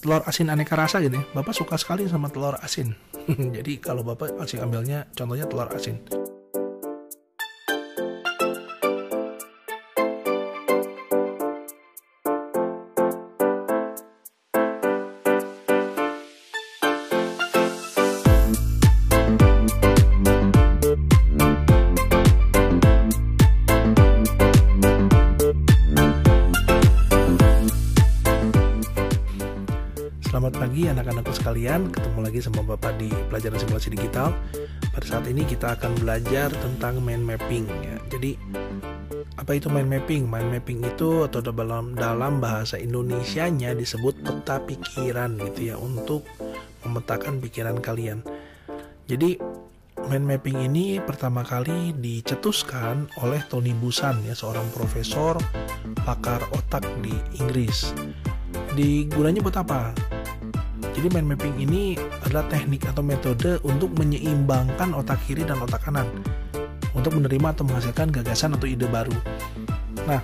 telur asin aneka rasa gitu ya. Bapak suka sekali sama telur asin. Jadi kalau Bapak masih ambilnya contohnya telur asin. Selamat pagi anak-anakku sekalian, ketemu lagi sama Bapak di pelajaran simulasi digital. Pada saat ini kita akan belajar tentang mind mapping ya. Jadi apa itu mind mapping? Mind mapping itu atau dalam bahasa Indonesianya disebut peta pikiran gitu ya, untuk memetakan pikiran kalian. Jadi mind mapping ini pertama kali dicetuskan oleh Tony Buzan ya, seorang profesor pakar otak di Inggris. Gunanya buat apa? Jadi mind mapping ini adalah teknik atau metode untuk menyeimbangkan otak kiri dan otak kanan untuk menerima atau menghasilkan gagasan atau ide baru. Nah,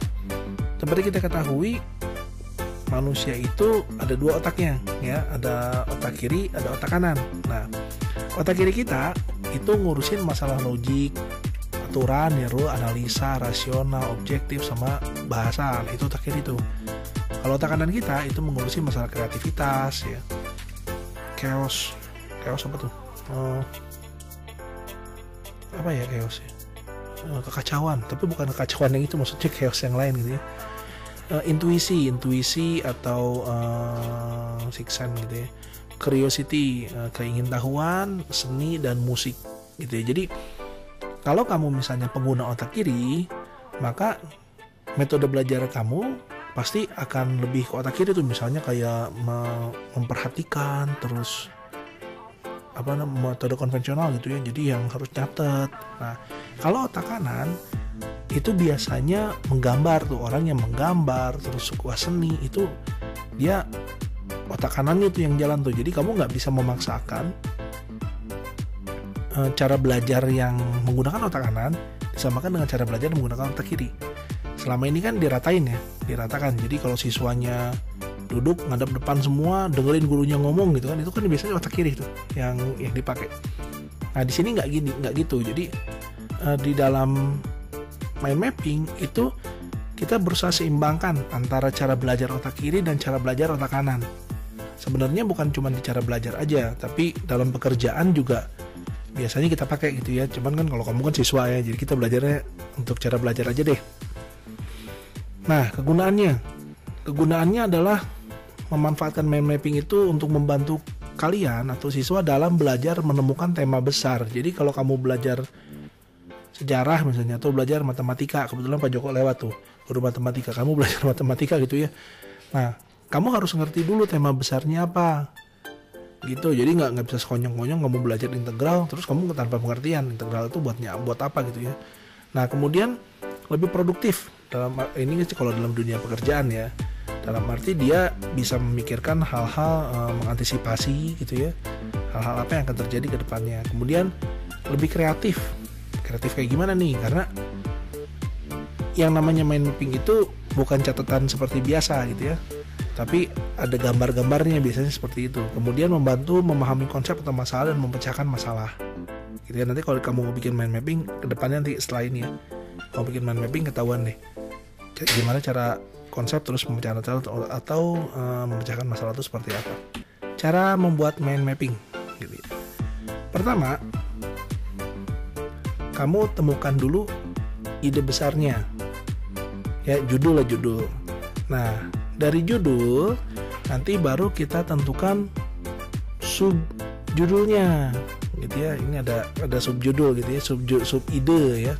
seperti kita ketahui, manusia itu ada dua otaknya ya, ada otak kiri, ada otak kanan. Nah, otak kiri kita itu ngurusin masalah logik, aturan, ya, analisa, rasional, objektif, sama bahasa. Itu otak kiri tuh. Kalau otak kanan kita itu mengurusi masalah kreativitas ya, chaos apa tuh? Apa ya chaos ya? Kekacauan, tapi bukan kekacauan yang itu, maksudnya chaos yang lain gitu ya. Intuisi atau sixth sense gitu ya. Curiosity, keingintahuan, seni dan musik gitu ya. Jadi kalau kamu misalnya pengguna otak kiri, maka metode belajar kamu pasti akan lebih ke otak kiri tuh, misalnya kayak memperhatikan, terus metode konvensional gitu ya, jadi yang harus catat. Nah, kalau otak kanan itu biasanya menggambar tuh, orang yang menggambar terus suka seni, itu dia otak kanannya tuh yang jalan tuh. Jadi kamu nggak bisa memaksakan cara belajar yang menggunakan otak kanan disamakan dengan cara belajar menggunakan otak kiri. Selama ini kan diratakan. Jadi kalau siswanya duduk ngadap depan semua, dengerin gurunya ngomong gitu kan, itu kan biasanya otak kiri tuh yang dipakai. Nah, di sini nggak gitu. Jadi di dalam mind mapping itu kita berusaha seimbangkan antara cara belajar otak kiri dan cara belajar otak kanan. Sebenarnya bukan cuma di cara belajar aja, tapi dalam pekerjaan juga biasanya kita pakai gitu ya. Cuman kan kalau kamu kan siswa ya, jadi kita belajarnya untuk cara belajar aja deh. Nah, kegunaannya adalah memanfaatkan mind mapping itu untuk membantu kalian atau siswa dalam belajar menemukan tema besar. Jadi kalau kamu belajar sejarah misalnya, atau belajar matematika, kebetulan Pak Joko lewat tuh, guru matematika, kamu belajar matematika gitu ya. Nah, kamu harus ngerti dulu tema besarnya apa gitu. Jadi nggak bisa sekonyong-konyong kamu belajar integral terus kamu tanpa pengertian integral itu buat apa gitu ya. Nah, kemudian lebih produktif dalam ini sih kalau dalam dunia pekerjaan ya, dalam arti dia bisa memikirkan hal-hal, mengantisipasi gitu ya, hal-hal apa yang akan terjadi ke depannya. Kemudian lebih kreatif kayak gimana nih, karena yang namanya mind mapping itu bukan catatan seperti biasa gitu ya, tapi ada gambar-gambarnya biasanya seperti itu. Kemudian membantu memahami konsep atau masalah dan memecahkan masalah gitu ya. Nanti kalau kamu mau bikin mind mapping ke depannya, nanti setelah ini ya, mau bikin mind mapping ketahuan deh gimana cara konsep terus memecahkan masalah atau memecahkan masalah itu seperti apa. Cara membuat mind mapping gitu ya. Pertama, kamu temukan dulu ide besarnya ya, judul. Nah, dari judul nanti baru kita tentukan subjudulnya gitu ya. Ini ada subjudul gitu ya, sub ide ya.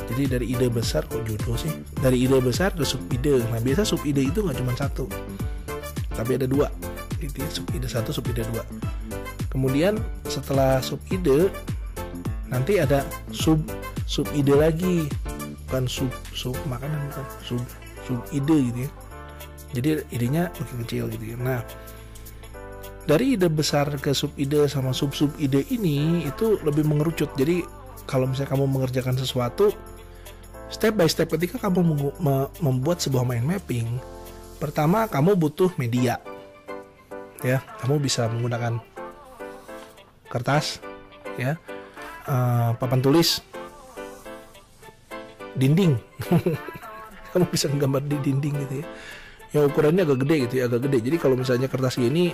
Jadi dari ide besar, judul sih, dari ide besar ke sub ide. Nah, biasa sub ide itu nggak cuma satu, tapi ada dua gitu ya, sub ide 1, sub ide 2. Kemudian setelah sub ide nanti ada sub ide lagi, bukan sub makanan, bukan sub ide gitu ya. Jadi idenya makin kecil gitu ya. Nah, dari ide besar ke sub ide sama sub ide ini itu lebih mengerucut. Jadi kalau misalnya kamu mengerjakan sesuatu step by step, ketika kamu membuat sebuah mind mapping, pertama kamu butuh media ya, kamu bisa menggunakan kertas, ya, papan tulis, dinding. Kamu bisa menggambar di dinding gitu ya, yang ukurannya agak gede gitu ya, agak gede. Jadi kalau misalnya kertas gini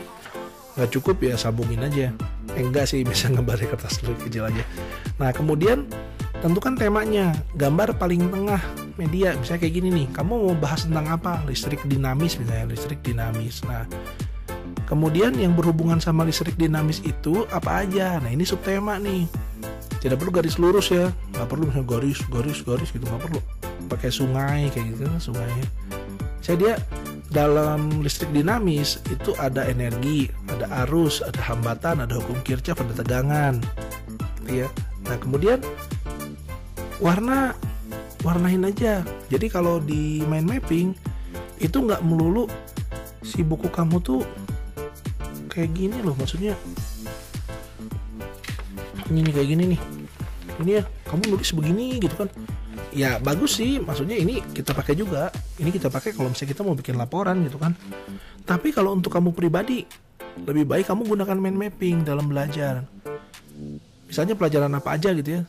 nggak cukup ya sambungin aja. Enggak sih, bisa gambarnya kertas kecil aja. Nah kemudian tentukan temanya, gambar paling tengah media, misalnya kayak gini nih, kamu mau bahas tentang apa? Listrik dinamis misalnya, listrik dinamis. Nah kemudian yang berhubungan sama listrik dinamis itu apa aja? Nah ini subtema nih, tidak perlu garis lurus ya, nggak perlu misalnya garis gitu, nggak perlu pakai sungai kayak gitu, sungainya. Saya dia dalam listrik dinamis itu ada energi, ada arus, ada hambatan, ada hukum Kirchhoff, ada tegangan, gitu ya. Nah kemudian warnain aja. Jadi kalau di mind mapping itu nggak melulu si buku kamu tuh kayak gini loh, maksudnya ini kayak gini nih, ini ya kamu nulis begini gitu kan. Ya bagus sih, maksudnya ini kita pakai juga. Ini kita pakai kalau misalnya kita mau bikin laporan gitu kan. Tapi kalau untuk kamu pribadi, lebih baik kamu gunakan mind mapping dalam belajar. Misalnya pelajaran apa aja gitu ya,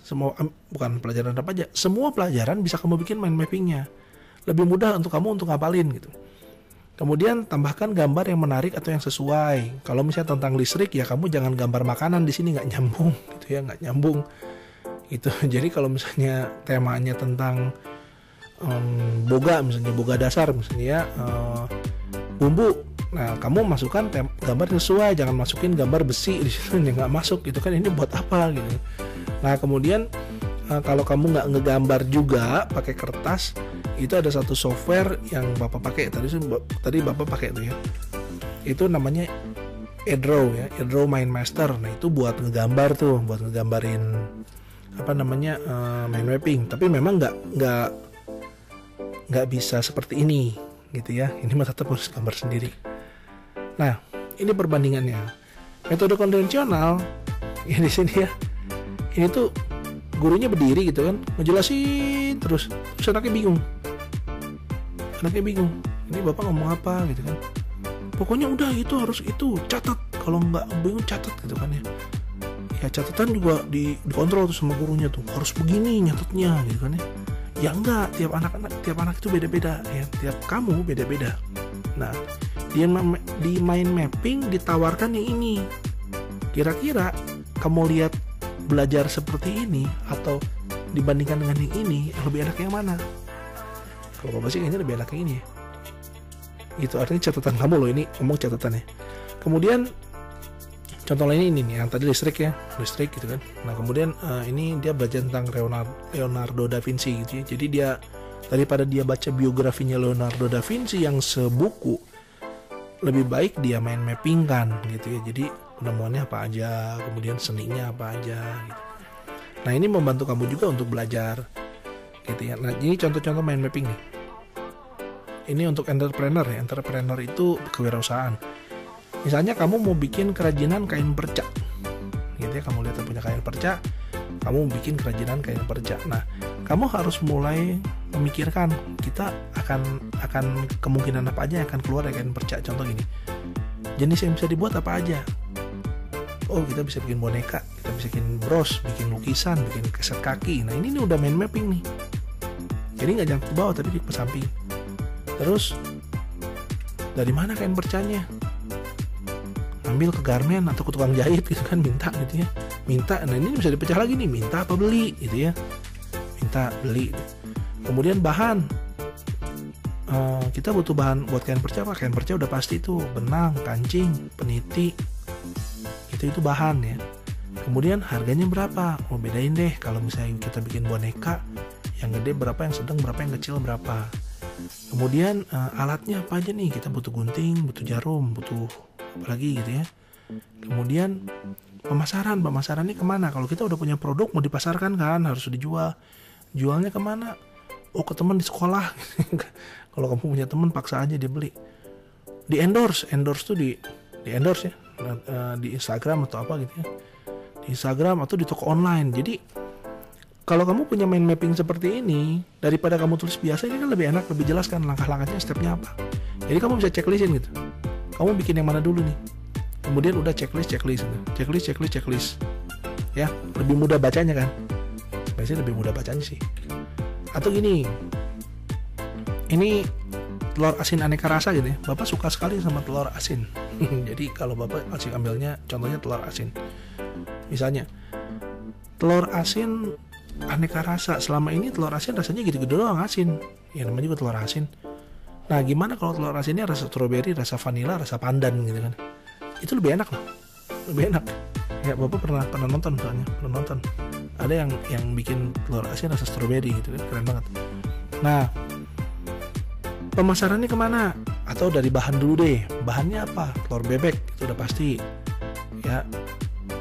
bukan pelajaran apa aja, semua pelajaran bisa kamu bikin mind mappingnya. Lebih mudah untuk kamu untuk ngapalin gitu. Kemudian tambahkan gambar yang menarik atau yang sesuai. Kalau misalnya tentang listrik ya kamu jangan gambar makanan, di sini nggak nyambung gitu ya, nggak nyambung. Itu jadi kalau misalnya temanya tentang boga, misalnya boga dasar misalnya bumbu, nah kamu masukkan gambar sesuai, jangan masukin gambar besi di situ yang nggak masuk gitu kan, ini buat apa gitu. Nah kemudian kalau kamu nggak ngegambar juga pakai kertas, itu ada satu software yang bapak pakai tadi bapak pakai itu ya, itu namanya Edraw ya, Edraw MindMaster. Nah itu buat ngegambar tuh, buat ngegambarin mind mapping. Tapi memang nggak bisa seperti ini gitu ya. Ini mah tetap harus gambar sendiri. Nah ini perbandingannya. Metode konvensional ya di sini ya, ini tuh gurunya berdiri gitu kan, ngejelasin terus anaknya bingung. Ini bapak ngomong apa gitu kan. Pokoknya udah itu harus itu, catat. Kalau nggak bingung catat gitu kan ya. Ya catatan juga dikontrol tuh sama gurunya tuh, harus begini nyatetnya gitu kan ya. Ya enggak, tiap anak itu beda-beda ya, tiap kamu beda-beda. Nah di mind mapping ditawarkan yang ini, kira-kira kamu lihat belajar seperti ini atau dibandingkan dengan yang ini, lebih enak yang mana? Kalau bapak sih kayaknya lebih enak yang ini ya. Itu artinya catatan kamu loh, ini ngomong catatannya. Kemudian contoh lainnya ini nih, yang tadi listrik gitu kan. Nah kemudian ini dia belajar tentang Leonardo da Vinci gitu ya. Jadi dia daripada dia baca biografinya Leonardo da Vinci yang sebuku, lebih baik dia mind mapping kan gitu ya. Jadi penemuannya apa aja, kemudian seninya apa aja gitu. Nah ini membantu kamu juga untuk belajar gitu ya. Nah ini contoh-contoh mind mapping nih. Ini untuk entrepreneur ya. Entrepreneur itu kewirausahaan. Misalnya kamu mau bikin kerajinan kain perca gitu ya, kamu lihat punya kain perca, kamu bikin kerajinan kain perca. Nah kamu harus mulai memikirkan, kita akan kemungkinan apa aja yang akan keluar dari kain perca. Contoh gini, jenis yang bisa dibuat apa aja. Oh kita bisa bikin boneka, kita bisa bikin bros, bikin lukisan, bikin keset kaki. Nah ini udah mind mapping nih. Jadi nggak jangan ke bawah tapi di samping. Terus dari mana kain percanya? Ambil ke garmen atau ke tukang jahit gitu kan, minta gitu ya, minta. Nah ini bisa dipecah lagi nih, minta apa beli gitu ya, minta beli. Kemudian bahan, kita butuh bahan buat kain perca apa? Kain perca udah pasti tuh benang, kancing, peniti, itu bahan ya. Kemudian harganya berapa? Oh bedain deh, kalau misalnya kita bikin boneka yang gede berapa, yang sedang berapa, yang kecil berapa. Kemudian alatnya apa aja nih? Kita butuh gunting, butuh jarum, butuh apalagi gitu ya. Kemudian pemasarannya kemana? Kalau kita udah punya produk mau dipasarkan kan, harus dijual. Jualnya kemana? Oh ke teman di sekolah. Kalau kamu punya teman paksa aja dia beli. Di endorse tuh di endorse ya, di Instagram atau apa gitu ya. Di Instagram atau di toko online. Jadi kalau kamu punya mind mapping seperti ini, daripada kamu tulis biasa, ini kan lebih enak, lebih jelas kan langkah-langkahnya, stepnya apa. Jadi kamu bisa checklistin gitu. Kamu bikin yang mana dulu nih? kemudian udah checklist ya, lebih mudah bacanya kan, biasanya lebih mudah bacanya sih. Atau gini, ini telur asin aneka rasa gitu ya, Bapak suka sekali sama telur asin. Jadi kalau Bapak masih ambilnya contohnya telur asin, misalnya telur asin aneka rasa, selama ini telur asin rasanya gitu-gitu doang asin, ya namanya juga telur asin. Nah gimana kalau telur asinnya rasa strawberry, rasa vanilla, rasa pandan gitu kan, itu lebih enak loh, lebih enak ya. Bapak pernah nonton soalnya, pernah nonton ada yang bikin telur asin rasa strawberry gitu kan, keren banget. Nah pemasarannya kemana? Atau dari bahan dulu deh, bahannya apa? Telur bebek itu udah pasti ya.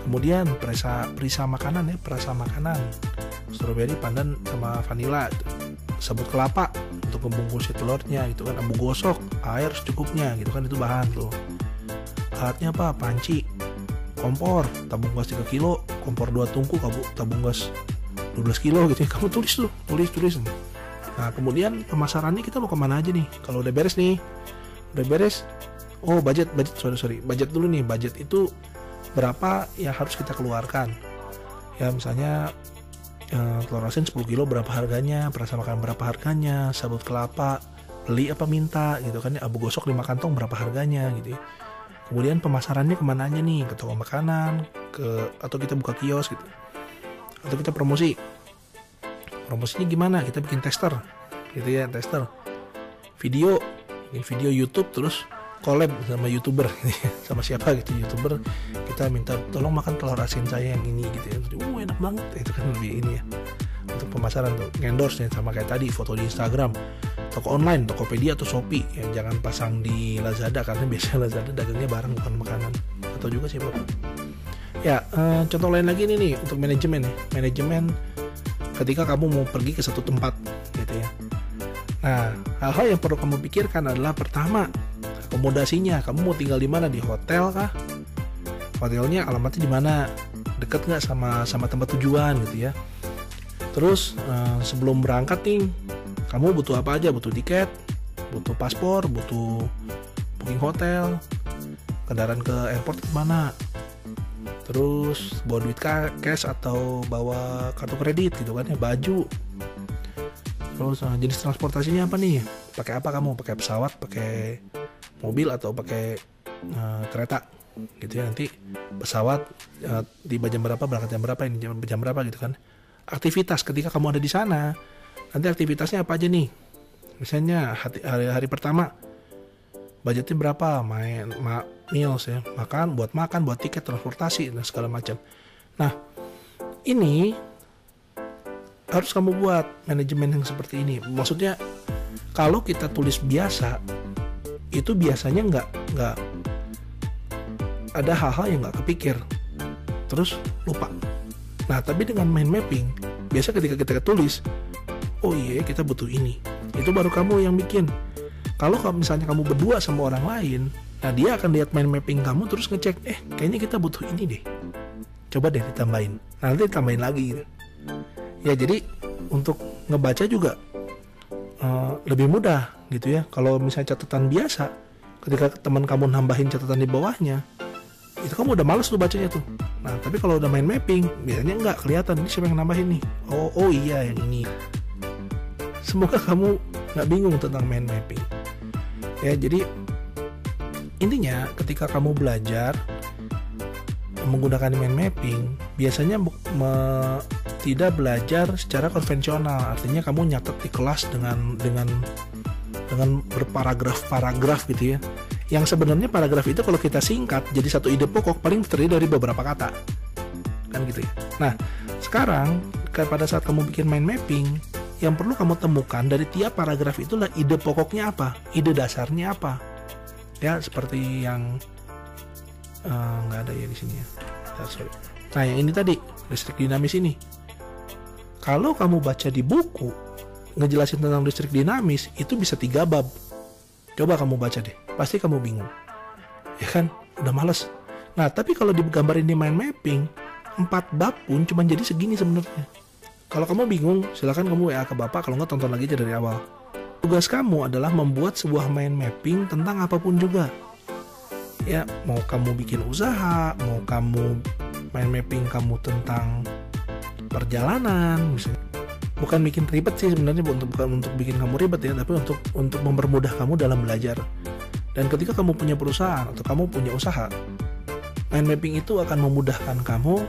Kemudian perasa makanan ya, perasa makanan strawberry, pandan sama vanila, sabut kelapa untuk membungkus telurnya itu kan, abu gosok, air secukupnya gitu kan, itu bahan tuh. Alatnya apa? Panci, kompor, tabung gas 3 kilo, kompor 2 tungku, tabung gas 12 kilo gitu ya. Kamu tulis tuh, tulis. Nah kemudian pemasarannya kita mau kemana aja nih? Kalau udah beres nih, oh budget budget dulu nih. Budget itu berapa yang harus kita keluarkan ya, misalnya telur asin 10 kilo berapa harganya, perasa makanan berapa harganya, sabut kelapa beli apa minta gitu kan, abu gosok 5 kantong berapa harganya gitu ya. Kemudian pemasarannya kemana aja nih, ke toko makanan, atau kita buka kios gitu, atau kita promosinya gimana, kita bikin tester gitu ya, bikin video YouTube, terus collab sama YouTuber gitu ya. Sama siapa gitu YouTuber, kita minta tolong makan telur asin saya yang ini gitu ya, enak banget, itu kan lebih ini ya untuk pemasaran tuh, endorse nya. Sama kayak tadi foto di Instagram, toko online, Tokopedia atau Shopee, yang jangan pasang di Lazada karena biasanya Lazada dagangnya barang bukan makanan, atau juga sih Bapak ya. Contoh lain lagi ini nih untuk manajemen ketika kamu mau pergi ke satu tempat gitu ya. Nah hal-hal yang perlu kamu pikirkan adalah pertama, akomodasinya, kamu mau tinggal di mana, di hotel kah? Hotelnya alamatnya di mana? Dekat nggak sama tempat tujuan gitu ya. Terus sebelum berangkat nih, kamu butuh apa aja? Butuh tiket, butuh paspor, butuh booking hotel, kendaraan ke airport kemana? Terus bawa duit cash atau bawa kartu kredit gitu kan ya, baju. Terus jenis transportasinya apa nih? Pakai apa kamu? Pakai pesawat, pakai mobil, atau pakai kereta gitu ya. Nanti pesawat tiba jam berapa, berangkat jam berapa, ini jam berapa gitu kan. Aktivitas ketika kamu ada di sana, nanti aktivitasnya apa aja nih? Misalnya hari pertama budgetnya berapa, meals ya, buat makan, buat tiket, transportasi dan segala macam. Nah ini harus kamu buat manajemen yang seperti ini. Maksudnya kalau kita tulis biasa, itu biasanya nggak ada hal-hal yang nggak kepikir, terus lupa. Nah tapi dengan mind mapping, biasa ketika kita tulis, oh iya kita butuh ini, itu baru kamu yang bikin. Kalau misalnya kamu berdua sama orang lain, nah dia akan lihat mind mapping kamu, terus ngecek, kayaknya kita butuh ini deh, coba deh ditambahin. Nah nanti ditambahin lagi gitu. Ya jadi untuk ngebaca juga lebih mudah gitu ya. Kalau misalnya catatan biasa, ketika teman kamu nambahin catatan di bawahnya, itu kamu udah males tuh bacanya tuh. Nah tapi kalau udah mind mapping, biasanya nggak kelihatan ini siapa yang nambahin nih. Oh iya yang ini. Semoga kamu nggak bingung tentang mind mapping ya. Jadi intinya ketika kamu belajar menggunakan mind mapping, biasanya tidak belajar secara konvensional. Artinya kamu nyatet di kelas dengan berparagraf gitu ya. Yang sebenarnya paragraf itu kalau kita singkat jadi satu ide pokok paling terdiri dari beberapa kata, kan gitu ya. Nah sekarang pada saat kamu bikin mind mapping, yang perlu kamu temukan dari tiap paragraf itulah ide pokoknya apa, ide dasarnya apa. Ya seperti yang nggak ada ya di sini ya. Sorry. Nah yang ini tadi listrik dinamis ini, kalau kamu baca di buku ngejelasin tentang listrik dinamis itu bisa 3 bab. Coba kamu baca deh, pasti kamu bingung, ya kan? Udah males. Nah tapi kalau digambarin di mind mapping, 4 bab pun cuma jadi segini sebenarnya. Kalau kamu bingung, silakan kamu WA ke Bapak, kalau nggak tonton lagi aja dari awal. Tugas kamu adalah membuat sebuah mind mapping tentang apapun juga. Ya, mau kamu bikin usaha, mau kamu mind mapping kamu tentang perjalanan misalnya. Bukan bikin ribet sih sebenarnya, bukan untuk bikin kamu ribet ya, tapi untuk mempermudah kamu dalam belajar. Dan ketika kamu punya perusahaan atau kamu punya usaha, mind mapping itu akan memudahkan kamu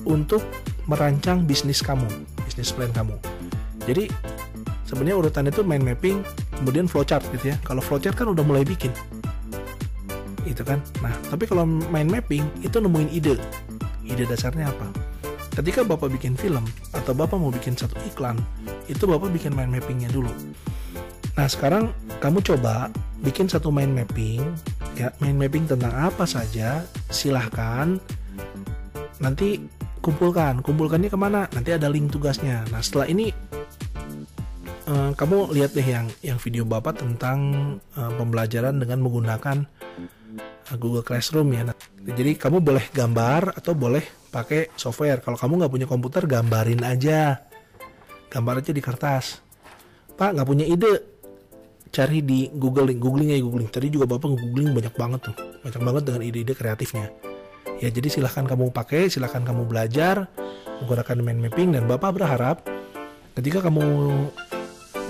untuk merancang bisnis kamu, bisnis plan kamu. Jadi sebenarnya urutan itu mind mapping, kemudian flowchart gitu ya. Kalau flowchart kan udah mulai bikin, itu kan. Nah, tapi kalau mind mapping itu nemuin ide dasarnya apa. Ketika Bapak bikin film atau Bapak mau bikin satu iklan, itu Bapak bikin mind mappingnya dulu. Nah, sekarang kamu coba bikin satu mind mapping, ya, mind mapping tentang apa saja, silahkan nanti kumpulkannya kemana, nanti ada link tugasnya. Nah, setelah ini kamu lihat deh yang video Bapak tentang pembelajaran dengan menggunakan Google Classroom ya. Nah, jadi kamu boleh gambar atau boleh pakai software. Kalau kamu nggak punya komputer, gambar aja di kertas. Pak, nggak punya ide, cari di googling. Tadi juga Bapak googling banyak banget dengan ide-ide kreatifnya. Ya, jadi silahkan kamu pakai, silahkan kamu belajar menggunakan mind mapping, dan Bapak berharap ketika kamu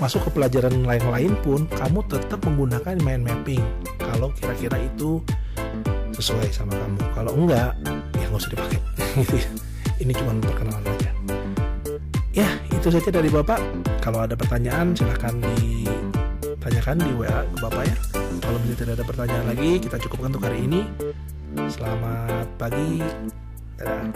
masuk ke pelajaran lain pun kamu tetap menggunakan mind mapping kalau kira-kira itu sesuai sama kamu. Kalau enggak, ya nggak usah dipakai. Ini cuma perkenalan aja. Ya, itu saja dari Bapak. Kalau ada pertanyaan silahkan ditanyakan di WA ke Bapak ya. Kalau misalnya tidak ada pertanyaan lagi, kita cukupkan untuk hari ini. Selamat pagi. Dadah.